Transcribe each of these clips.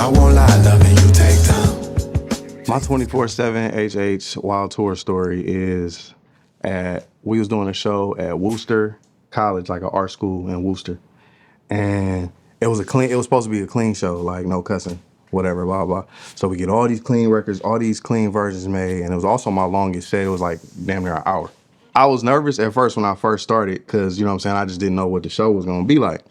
I won't lie, loving you take time. My 24/7 HH Wild Tour story is we was doing a show at Worcester College, like an art school in Worcester. And it was supposed to be a clean show, like no cussing, whatever, blah, blah. So we get all these clean records, all these clean versions made. And it was also my longest set. It was like damn near an hour. I was nervous at first when I first started because, you know what I'm saying, I just didn't know what the show was going to be like.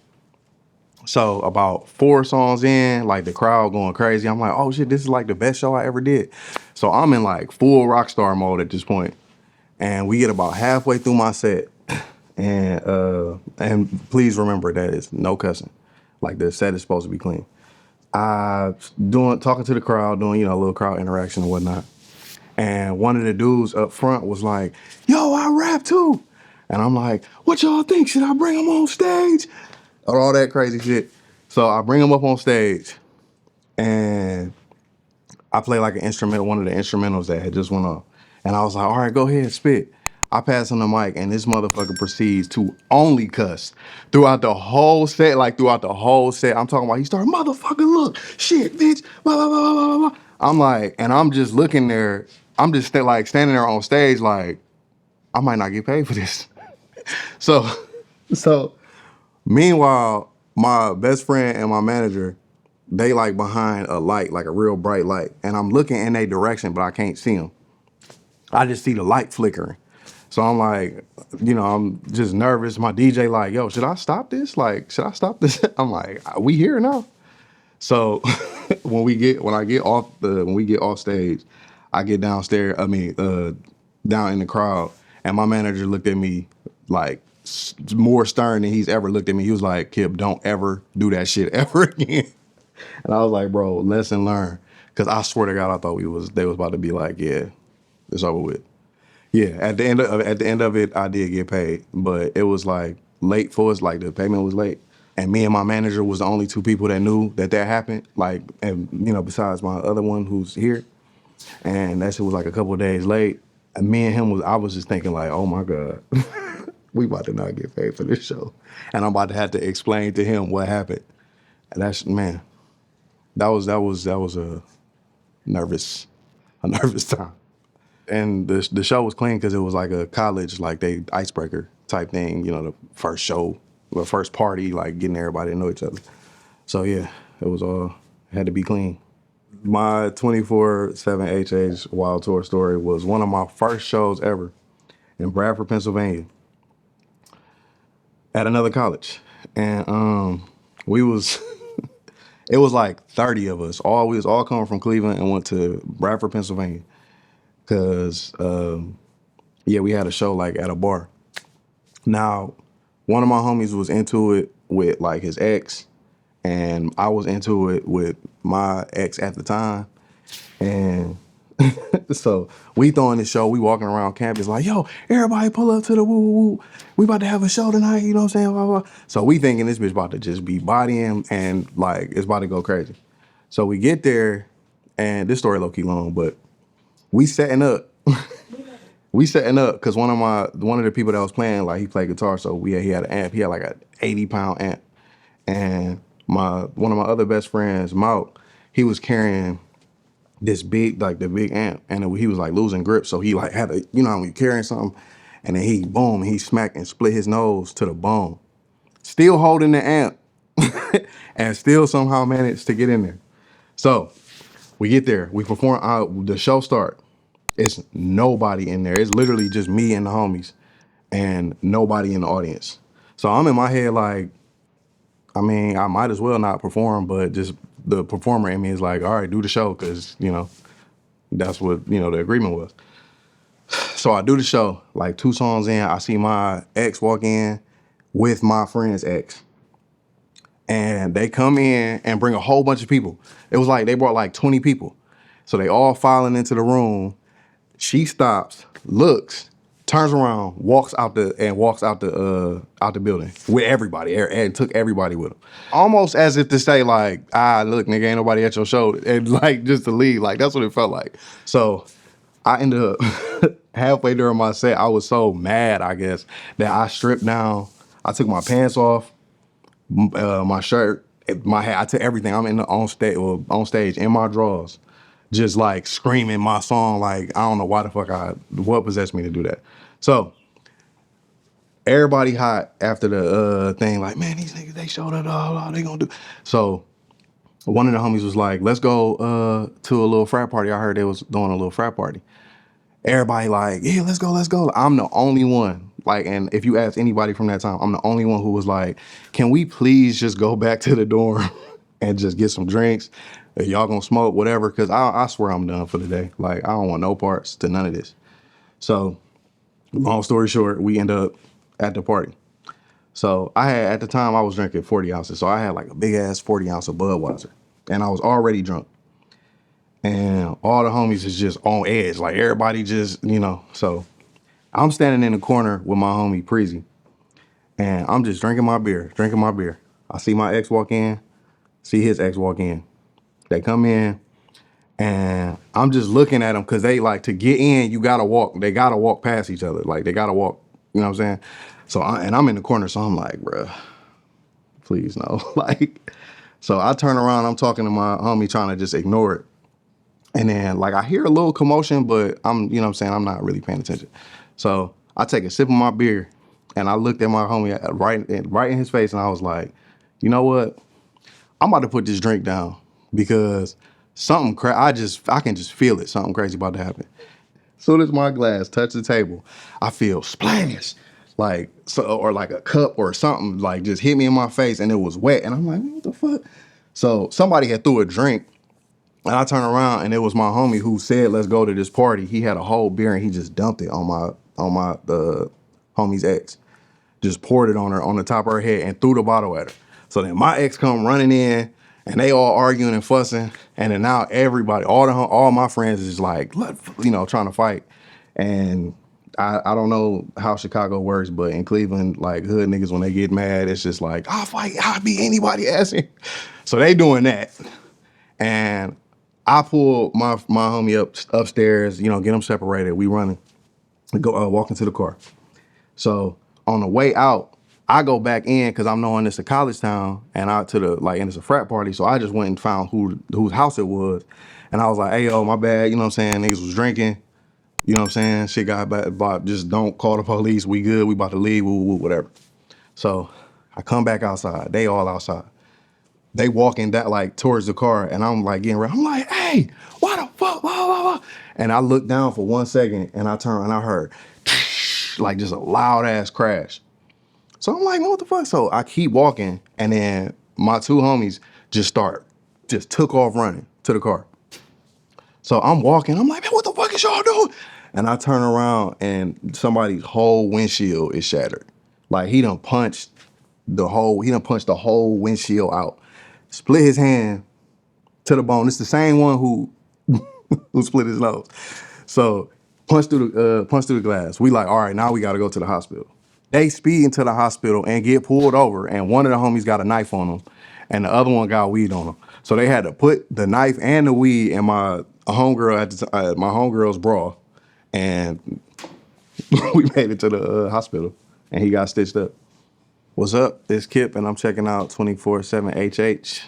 So about 4 songs in, like the crowd going crazy. I'm like, oh shit, this is like the best show I ever did. So I'm in like full rock star mode at this point. And we get about halfway through my set. And please remember that it's no cussing. Like the set is supposed to be clean. Talking to the crowd, doing, you know, a little crowd interaction and whatnot. And one of the dudes up front was like, yo, I rap too. And I'm like, what y'all think? Should I bring him on stage? Or all that crazy shit. So I bring him up on stage and I play like an instrumental, one of the instrumentals that had just went off. And I was like, all right, go ahead, spit. I pass him the mic and this motherfucker proceeds to only cuss throughout the whole set, I'm talking about, he started, motherfucker, look, shit, bitch, blah, blah, blah, blah, blah, blah. I'm like, and I'm just looking there, I'm just standing there on stage like, I might not get paid for this. So meanwhile, my best friend and my manager, they like behind a light, like a real bright light. And I'm looking in their direction, but I can't see them. I just see the light flickering. So I'm like, you know, I'm just nervous. My DJ like, yo, should I stop this? Like, should I stop this? I'm like, we here now. So when we get off stage, I get downstairs, down in the crowd, and my manager looked at me like more stern than he's ever looked at me. He was like, Kipp, don't ever do that shit ever again. And I was like, bro, lesson learned. Cause I swear to God, I thought they was about to be like, yeah, it's over with. Yeah, at the end of it, I did get paid, but it was like late for us, like the payment was late. And me and my manager was the only 2 people that knew that happened, like, and you know, besides my other one who's here. And that shit was like a couple of days late. And me and him I was just thinking like, oh my God, we about to not get paid for this show. And I'm about to have to explain to him what happened. And that was a nervous time. And the show was clean because it was like a college, like they icebreaker type thing, you know, the first show, the first party, like getting everybody to know each other. So yeah, it had to be clean. My 24/7 HH Wild Tour story was one of my first shows ever in Bradford, Pennsylvania at another college. And we was, it was like 30 of us. We was all coming from Cleveland and went to Bradford, Pennsylvania. Cause we had a show like at a bar. Now, one of my homies was into it with like his ex, and I was into it with my ex at the time. And so we throwing this show, we walking around campus like, yo, everybody pull up to the woo woo woo. We about to have a show tonight, you know what I'm saying? Blah, blah. So we thinking this bitch about to just be bodying and like it's about to go crazy. So we get there, and this story low key long, but we setting up. Because one of the people that was playing, like he played guitar, so he had an amp. He had like a 80-pound amp, and one of my other best friends, Mauk, he was carrying this big, like the big amp, and he was like losing grip, so he like had to, you know, when you're carrying something, and then he smacked and split his nose to the bone, still holding the amp, and still somehow managed to get in there. So we get there, we perform, the show start. It's nobody in there. It's literally just me and the homies and nobody in the audience. So I'm in my head like, I mean, I might as well not perform, but just the performer in me is like, all right, do the show, because, you know, that's what, you know, the agreement was. So I do the show, like 2 songs in, I see my ex walk in with my friend's ex. And they come in and bring a whole bunch of people. It was like they brought like 20 people. So they all filing into the room. She stops, looks, turns around, walks out the building with everybody, and took everybody with them. Almost as if to say like, look, nigga, ain't nobody at your show, and like just to leave. Like that's what it felt like. So I ended up halfway during my set, I was so mad, I guess, that I stripped down. I took my pants off, my shirt, my hat, I took everything. I'm in the on stage in my drawers, just like screaming my song. Like I don't know why the fuck what possessed me to do that. So everybody hot after the thing. Like man, these niggas they showed up. All they gonna do. So one of the homies was like, let's go to a little frat party. I heard they was doing a little frat party. Everybody like, yeah, let's go, let's go. I'm the only one. Like, and if you ask anybody from that time, I'm the only one who was like, can we please just go back to the dorm and just get some drinks? Y'all gonna smoke, whatever, because I swear I'm done for the day. Like, I don't want no parts to none of this. So, long story short, we end up at the party. So I had, at the time, I was drinking 40 ounces. So I had like a big ass 40 ounce of Budweiser. And I was already drunk. And all the homies is just on edge. Like everybody just, so I'm standing in the corner with my homie Preezy. And I'm just drinking my beer. I see my ex walk in, see his ex walk in. They come in and I'm just looking at them because they like to get in, you gotta walk. They gotta walk past each other. Like they gotta walk, you know what I'm saying? So, I'm in the corner, so I'm like, bruh, please no. Like, so I turn around, I'm talking to my homie trying to just ignore it. And then like I hear a little commotion, but I'm, you know what I'm saying, I'm not really paying attention. So I take a sip of my beer and I looked at my homie right in his face and I was like, you know what? I'm about to put this drink down because something I can just feel it. Something crazy about to happen. Soon as my glass touched the table, I feel splash. Like or like a cup or something like just hit me in my face and it was wet. And I'm like, what the fuck? So somebody had threw a drink. And I turned around and it was my homie who said, let's go to this party. He had a whole beer and he just dumped it on my homie's ex. Just poured it on her, on the top of her head and threw the bottle at her. So then my ex come running in and they all arguing and fussing. And then now everybody, all my friends is like, trying to fight. And I don't know how Chicago works, but in Cleveland, like hood niggas, when they get mad, it's just like, I'll fight, I'll beat anybody asking. So they doing that. And I pull my homie upstairs, get them separated. We running, go walking to the car. So on the way out, I go back in because I'm knowing it's a college town and and it's a frat party. So I just went and found whose house it was. And I was like, hey, yo, my bad. You know what I'm saying? Niggas was drinking. You know what I'm saying? Shit got bad, but just don't call the police. We good. We about to leave, whatever. So I come back outside. They all outside. They walking that like towards the car and I'm like getting ready. I'm like, hey, what the fuck? Blah, blah, blah. And I looked down for 1 second and I turned and I heard like just a loud ass crash. So I'm like, what the fuck? So I keep walking and then my two homies just took off running to the car. So I'm walking, I'm like, man, what the fuck is y'all doing? And I turn around and somebody's whole windshield is shattered. Like he done punched the whole windshield out. Split his hand to the bone. It's the same one who split his nose. So punched through the glass. We like, all right, now we gotta go to the hospital. They speed into the hospital and get pulled over, and one of the homies got a knife on him, and the other one got weed on him. So they had to put the knife and the weed in my homegirl's bra, and we made it to the hospital, and he got stitched up. What's up? It's Kipp, and I'm checking out 24/7 HH.